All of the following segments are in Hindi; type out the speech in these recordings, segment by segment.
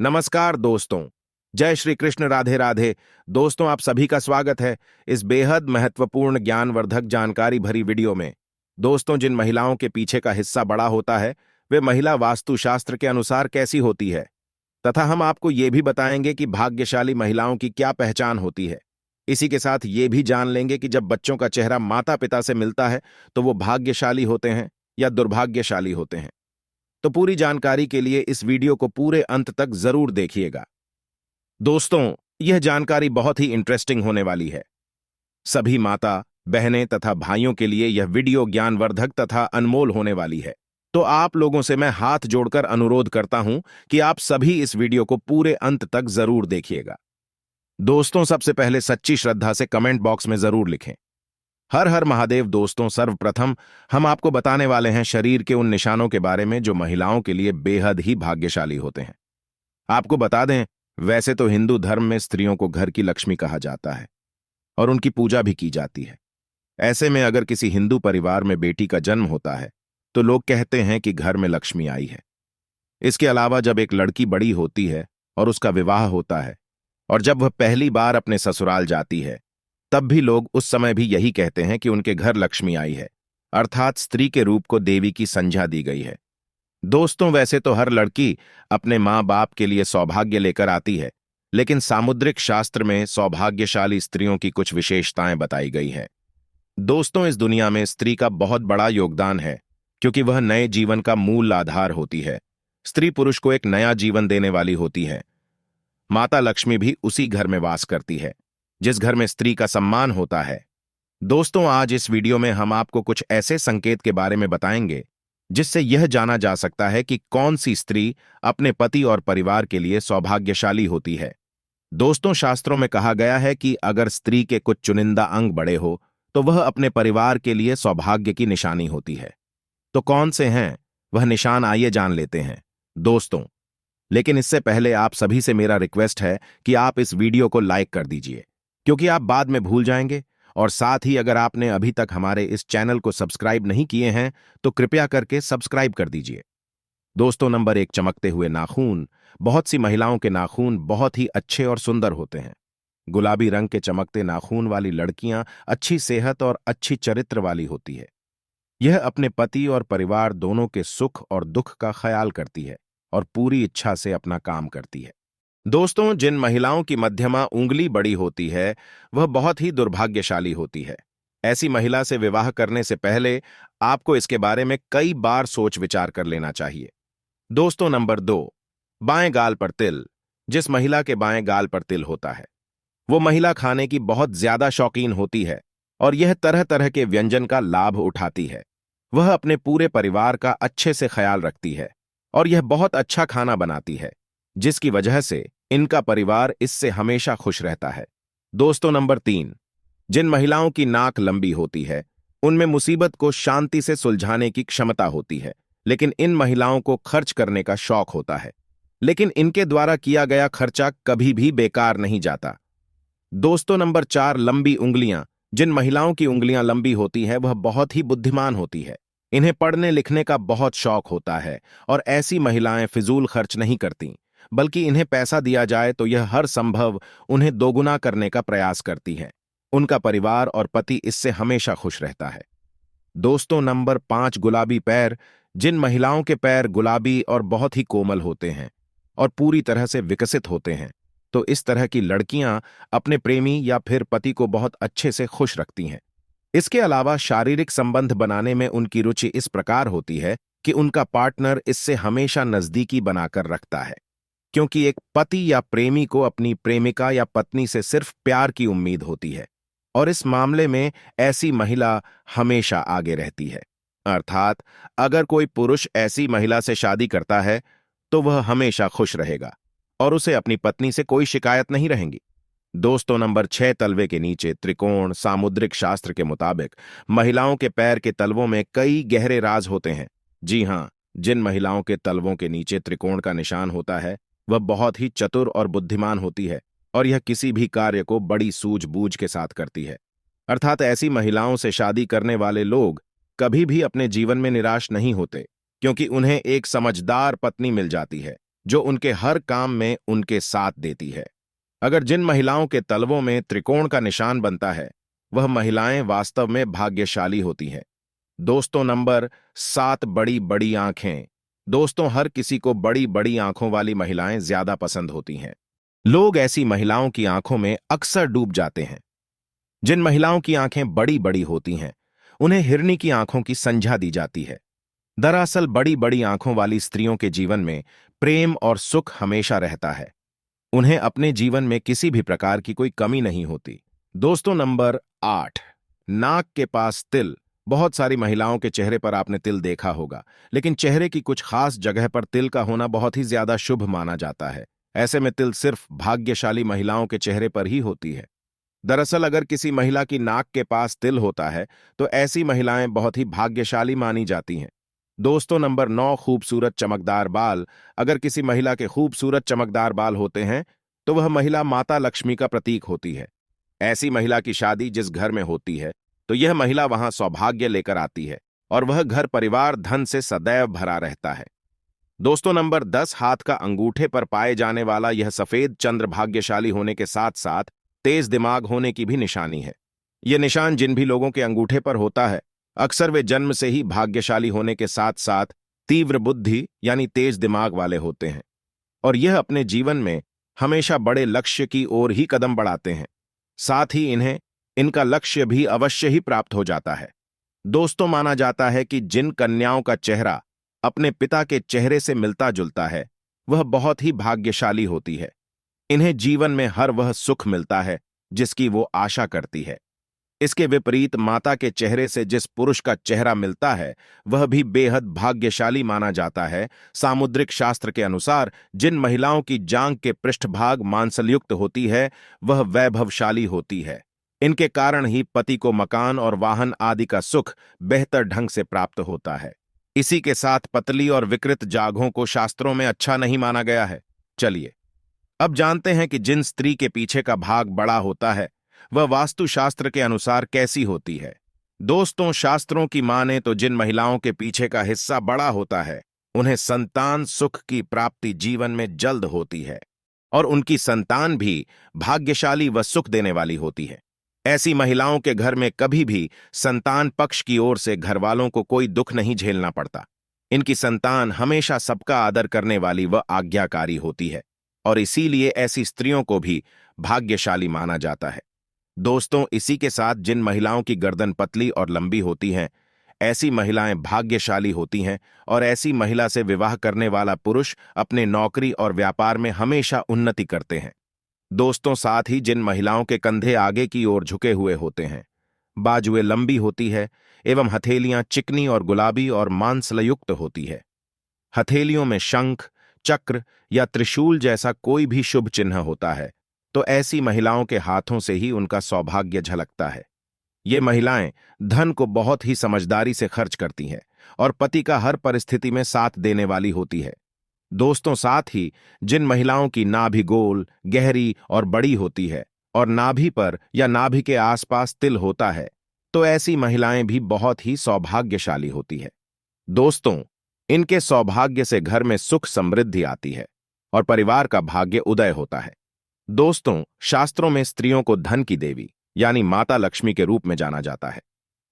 नमस्कार दोस्तों। जय श्री कृष्ण, राधे राधे। दोस्तों, आप सभी का स्वागत है इस बेहद महत्वपूर्ण ज्ञानवर्धक जानकारी भरी वीडियो में। दोस्तों, जिन महिलाओं के पीछे का हिस्सा बड़ा होता है वे महिला वास्तुशास्त्र के अनुसार कैसी होती है, तथा हम आपको ये भी बताएंगे कि भाग्यशाली महिलाओं की क्या पहचान होती है। इसी के साथ ये भी जान लेंगे कि जब बच्चों का चेहरा माता पिता से मिलता है तो वो भाग्यशाली होते हैं या दुर्भाग्यशाली होते हैं। तो पूरी जानकारी के लिए इस वीडियो को पूरे अंत तक जरूर देखिएगा। दोस्तों, यह जानकारी बहुत ही इंटरेस्टिंग होने वाली है। सभी माता, बहनें तथा भाइयों के लिए यह वीडियो ज्ञानवर्धक तथा अनमोल होने वाली है। तो आप लोगों से मैं हाथ जोड़कर अनुरोध करता हूं कि आप सभी इस वीडियो को पूरे अंत तक जरूर देखिएगा। दोस्तों, सबसे पहले सच्ची श्रद्धा से कमेंट बॉक्स में जरूर लिखें, हर हर महादेव। दोस्तों, सर्वप्रथम हम आपको बताने वाले हैं शरीर के उन निशानों के बारे में जो महिलाओं के लिए बेहद ही भाग्यशाली होते हैं। आपको बता दें, वैसे तो हिंदू धर्म में स्त्रियों को घर की लक्ष्मी कहा जाता है और उनकी पूजा भी की जाती है। ऐसे में अगर किसी हिंदू परिवार में बेटी का जन्म होता है तो लोग कहते हैं कि घर में लक्ष्मी आई है। इसके अलावा जब एक लड़की बड़ी होती है और उसका विवाह होता है और जब वह पहली बार अपने ससुराल जाती है, तब भी लोग उस समय भी यही कहते हैं कि उनके घर लक्ष्मी आई है, अर्थात स्त्री के रूप को देवी की संज्ञा दी गई है। दोस्तों, वैसे तो हर लड़की अपने माँ बाप के लिए सौभाग्य लेकर आती है, लेकिन सामुद्रिक शास्त्र में सौभाग्यशाली स्त्रियों की कुछ विशेषताएं बताई गई हैं। दोस्तों, इस दुनिया में स्त्री का बहुत बड़ा योगदान है, क्योंकि वह नए जीवन का मूल आधार होती है। स्त्री पुरुष को एक नया जीवन देने वाली होती है। माता लक्ष्मी भी उसी घर में वास करती है जिस घर में स्त्री का सम्मान होता है। दोस्तों, आज इस वीडियो में हम आपको कुछ ऐसे संकेत के बारे में बताएंगे जिससे यह जाना जा सकता है कि कौन सी स्त्री अपने पति और परिवार के लिए सौभाग्यशाली होती है। दोस्तों, शास्त्रों में कहा गया है कि अगर स्त्री के कुछ चुनिंदा अंग बड़े हो तो वह अपने परिवार के लिए सौभाग्य की निशानी होती है। तो कौन से हैं वह निशान, आइए जान लेते हैं। दोस्तों, लेकिन इससे पहले आप सभी से मेरा रिक्वेस्ट है कि आप इस वीडियो को लाइक कर दीजिए, क्योंकि आप बाद में भूल जाएंगे। और साथ ही अगर आपने अभी तक हमारे इस चैनल को सब्सक्राइब नहीं किए हैं तो कृपया करके सब्सक्राइब कर दीजिए। दोस्तों, नंबर 1, चमकते हुए नाखून। बहुत सी महिलाओं के नाखून बहुत ही अच्छे और सुंदर होते हैं। गुलाबी रंग के चमकते नाखून वाली लड़कियां अच्छी सेहत और अच्छी चरित्र वाली होती है। यह अपने पति और परिवार दोनों के सुख और दुख का ख्याल करती है और पूरी इच्छा से अपना काम करती है। दोस्तों, जिन महिलाओं की मध्यमा उंगली बड़ी होती है वह बहुत ही दुर्भाग्यशाली होती है। ऐसी महिला से विवाह करने से पहले आपको इसके बारे में कई बार सोच विचार कर लेना चाहिए। दोस्तों, नंबर 2, बाएं गाल पर तिल। जिस महिला के बाएं गाल पर तिल होता है वो महिला खाने की बहुत ज्यादा शौकीन होती है और यह तरह तरह के व्यंजन का लाभ उठाती है। वह अपने पूरे परिवार का अच्छे से ख्याल रखती है और यह बहुत अच्छा खाना बनाती है, जिसकी वजह से इनका परिवार इससे हमेशा खुश रहता है। दोस्तों, नंबर 3, जिन महिलाओं की नाक लंबी होती है उनमें मुसीबत को शांति से सुलझाने की क्षमता होती है, लेकिन इन महिलाओं को खर्च करने का शौक होता है, लेकिन इनके द्वारा किया गया खर्चा कभी भी बेकार नहीं जाता। दोस्तों, नंबर 4, लंबी उंगलियां। जिन महिलाओं की उंगलियां लंबी होती है वह बहुत ही बुद्धिमान होती है। इन्हें पढ़ने लिखने का बहुत शौक होता है और ऐसी महिलाएं फिजूल खर्च नहीं करती, बल्कि इन्हें पैसा दिया जाए तो यह हर संभव उन्हें दोगुना करने का प्रयास करती हैं। उनका परिवार और पति इससे हमेशा खुश रहता है। दोस्तों, नंबर 5, गुलाबी पैर। जिन महिलाओं के पैर गुलाबी और बहुत ही कोमल होते हैं और पूरी तरह से विकसित होते हैं, तो इस तरह की लड़कियां अपने प्रेमी या फिर पति को बहुत अच्छे से खुश रखती हैं। इसके अलावा शारीरिक संबंध बनाने में उनकी रुचि इस प्रकार होती है कि उनका पार्टनर इससे हमेशा नजदीकी बनाकर रखता है, क्योंकि एक पति या प्रेमी को अपनी प्रेमिका या पत्नी से सिर्फ प्यार की उम्मीद होती है और इस मामले में ऐसी महिला हमेशा आगे रहती है। अर्थात अगर कोई पुरुष ऐसी महिला से शादी करता है तो वह हमेशा खुश रहेगा और उसे अपनी पत्नी से कोई शिकायत नहीं रहेंगी। दोस्तों, नंबर 6, तलवे के नीचे त्रिकोण। सामुद्रिक शास्त्र के मुताबिक महिलाओं के पैर के तलवों में कई गहरे राज होते हैं। जी हां, जिन महिलाओं के तलवों के नीचे त्रिकोण का निशान होता है वह बहुत ही चतुर और बुद्धिमान होती है और यह किसी भी कार्य को बड़ी सूझबूझ के साथ करती है। अर्थात ऐसी महिलाओं से शादी करने वाले लोग कभी भी अपने जीवन में निराश नहीं होते, क्योंकि उन्हें एक समझदार पत्नी मिल जाती है जो उनके हर काम में उनके साथ देती है। अगर जिन महिलाओं के तलवों में त्रिकोण का निशान बनता है, वह महिलाएं वास्तव में भाग्यशाली होती हैं। दोस्तों नंबर 7, बड़ी बड़ी आंखें। दोस्तों, हर किसी को बड़ी बड़ी आंखों वाली महिलाएं ज्यादा पसंद होती हैं। लोग ऐसी महिलाओं की आंखों में अक्सर डूब जाते हैं। जिन महिलाओं की आंखें बड़ी बड़ी होती हैं, उन्हें हिरनी की आंखों की संज्ञा दी जाती है। दरअसल बड़ी बड़ी आंखों वाली स्त्रियों के जीवन में प्रेम और सुख हमेशा रहता है। उन्हें अपने जीवन में किसी भी प्रकार की कोई कमी नहीं होती। दोस्तों नंबर 8, नाक के पास तिल। बहुत सारी महिलाओं के चेहरे पर आपने तिल देखा होगा, लेकिन चेहरे की कुछ खास जगह पर तिल का होना बहुत ही ज्यादा शुभ माना जाता है। ऐसे में तिल सिर्फ भाग्यशाली महिलाओं के चेहरे पर ही होती है। दरअसल अगर किसी महिला की नाक के पास तिल होता है, तो ऐसी महिलाएं बहुत ही भाग्यशाली मानी जाती हैं। दोस्तों नंबर 9, खूबसूरत चमकदार बाल। अगर किसी महिला के खूबसूरत चमकदार बाल होते हैं, तो वह महिला माता लक्ष्मी का प्रतीक होती है। ऐसी महिला की शादी जिस घर में होती है, तो यह महिला वहां सौभाग्य लेकर आती है और वह घर परिवार धन से सदैव भरा रहता है। दोस्तों नंबर 10, हाथ का अंगूठे पर पाए जाने वाला यह सफेद चंद्र भाग्यशाली होने के साथ साथ तेज दिमाग होने की भी निशानी है। यह निशान जिन भी लोगों के अंगूठे पर होता है, अक्सर वे जन्म से ही भाग्यशाली होने के साथ साथ तीव्र बुद्धि यानी तेज दिमाग वाले होते हैं और यह अपने जीवन में हमेशा बड़े लक्ष्य की ओर ही कदम बढ़ाते हैं। साथ ही इन्हें इनका लक्ष्य भी अवश्य ही प्राप्त हो जाता है। दोस्तों, माना जाता है कि जिन कन्याओं का चेहरा अपने पिता के चेहरे से मिलता जुलता है, वह बहुत ही भाग्यशाली होती है। इन्हें जीवन में हर वह सुख मिलता है जिसकी वो आशा करती है। इसके विपरीत माता के चेहरे से जिस पुरुष का चेहरा मिलता है, वह भी बेहद भाग्यशाली माना जाता है। सामुद्रिक शास्त्र के अनुसार जिन महिलाओं की जांघ के पृष्ठभाग मांसलयुक्त होती है, वह वैभवशाली होती है। इनके कारण ही पति को मकान और वाहन आदि का सुख बेहतर ढंग से प्राप्त होता है। इसी के साथ पतली और विकृत जांघों को शास्त्रों में अच्छा नहीं माना गया है। चलिए अब जानते हैं कि जिन स्त्री के पीछे का भाग बड़ा होता है, वह वास्तुशास्त्र के अनुसार कैसी होती है। दोस्तों, शास्त्रों की माने तो जिन महिलाओं के पीछे का हिस्सा बड़ा होता है, उन्हें संतान सुख की प्राप्ति जीवन में जल्द होती है और उनकी संतान भी भाग्यशाली व सुख देने वाली होती है। ऐसी महिलाओं के घर में कभी भी संतान पक्ष की ओर से घरवालों को कोई दुख नहीं झेलना पड़ता। इनकी संतान हमेशा सबका आदर करने वाली व आज्ञाकारी होती है और इसीलिए ऐसी स्त्रियों को भी भाग्यशाली माना जाता है। दोस्तों, इसी के साथ जिन महिलाओं की गर्दन पतली और लंबी होती हैं, ऐसी महिलाएं भाग्यशाली होती हैं और ऐसी महिला से विवाह करने वाला पुरुष अपने नौकरी और व्यापार में हमेशा उन्नति करते हैं। दोस्तों, साथ ही जिन महिलाओं के कंधे आगे की ओर झुके हुए होते हैं, बाजुएं लंबी होती है एवं हथेलियां चिकनी और गुलाबी और मांसलयुक्त होती है, हथेलियों में शंख, चक्र या त्रिशूल जैसा कोई भी शुभ चिन्ह होता है, तो ऐसी महिलाओं के हाथों से ही उनका सौभाग्य झलकता है। ये महिलाएं धन को बहुत ही समझदारी से खर्च करती हैं और पति का हर परिस्थिति में साथ देने वाली होती है। दोस्तों, साथ ही जिन महिलाओं की नाभि गोल, गहरी और बड़ी होती है और नाभि पर या नाभि के आसपास तिल होता है, तो ऐसी महिलाएं भी बहुत ही सौभाग्यशाली होती है। दोस्तों, इनके सौभाग्य से घर में सुख समृद्धि आती है और परिवार का भाग्य उदय होता है। दोस्तों, शास्त्रों में स्त्रियों को धन की देवी यानी माता लक्ष्मी के रूप में जाना जाता है,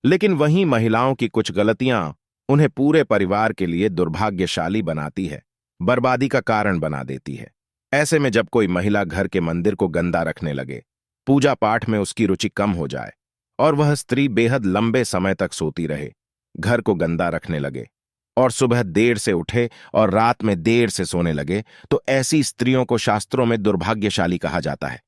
लेकिन वहीं महिलाओं की कुछ गलतियां उन्हें पूरे परिवार के लिए दुर्भाग्यशाली बनाती है, बर्बादी का कारण बना देती है। ऐसे में जब कोई महिला घर के मंदिर को गंदा रखने लगे, पूजा पाठ में उसकी रुचि कम हो जाए और वह स्त्री बेहद लंबे समय तक सोती रहे, घर को गंदा रखने लगे और सुबह देर से उठे और रात में देर से सोने लगे, तो ऐसी स्त्रियों को शास्त्रों में दुर्भाग्यशाली कहा जाता है।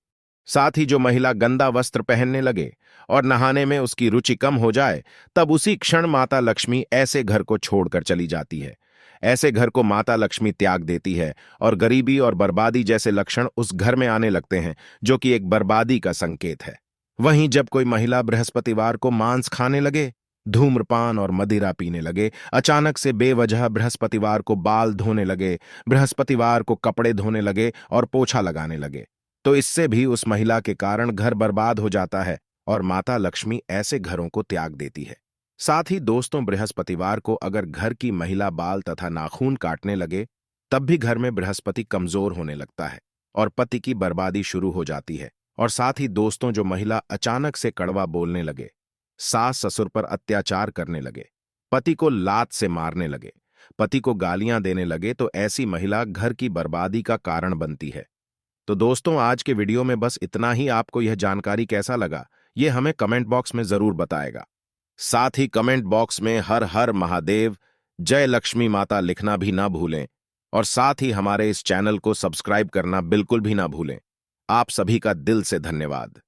साथ ही जो महिला गंदा वस्त्र पहनने लगे और नहाने में उसकी रुचि कम हो जाए, तब उसी क्षण माता लक्ष्मी ऐसे घर को छोड़कर चली जाती है। ऐसे घर को माता लक्ष्मी त्याग देती है और गरीबी और बर्बादी जैसे लक्षण उस घर में आने लगते हैं, जो कि एक बर्बादी का संकेत है। वहीं जब कोई महिला बृहस्पतिवार को मांस खाने लगे, धूम्रपान और मदिरा पीने लगे, अचानक से बेवजह बृहस्पतिवार को बाल धोने लगे, बृहस्पतिवार को कपड़े धोने लगे और पोछा लगाने लगे, तो इससे भी उस महिला के कारण घर बर्बाद हो जाता है और माता लक्ष्मी ऐसे घरों को त्याग देती है। साथ ही दोस्तों, बृहस्पतिवार को अगर घर की महिला बाल तथा नाखून काटने लगे, तब भी घर में बृहस्पति कमजोर होने लगता है और पति की बर्बादी शुरू हो जाती है। और साथ ही दोस्तों, जो महिला अचानक से कड़वा बोलने लगे, सास ससुर पर अत्याचार करने लगे, पति को लात से मारने लगे, पति को गालियां देने लगे, तो ऐसी महिला घर की बर्बादी का कारण बनती है। तो दोस्तों, आज के वीडियो में बस इतना ही। आपको यह जानकारी कैसा लगा, ये हमें कमेंट बॉक्स में जरूर बताएगा। साथ ही कमेंट बॉक्स में हर हर महादेव, जय लक्ष्मी माता लिखना भी ना भूलें और साथ ही हमारे इस चैनल को सब्सक्राइब करना बिल्कुल भी ना भूलें। आप सभी का दिल से धन्यवाद।